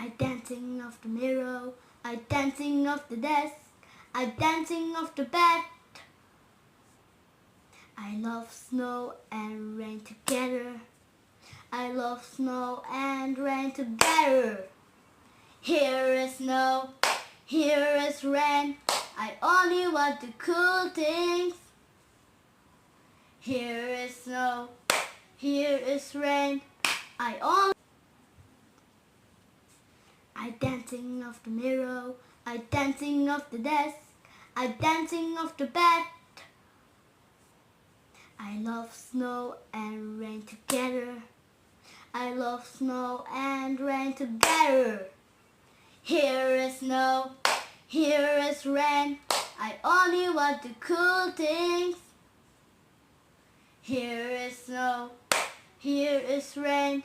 I dancing off the mirror, I dancing off the desk, I dancing off the bed. I love snow and rain together. I love snow and rain together. Here is snow, here is rain. I only want the cool things. Here is snow, here is rain. I dancing off the mirror, I dancing off the desk, I dancing off the bed. I love snow and rain together. I love snow and rain together. Here is snow, here is rain. I only want the cool things. Here is snow, here is rain.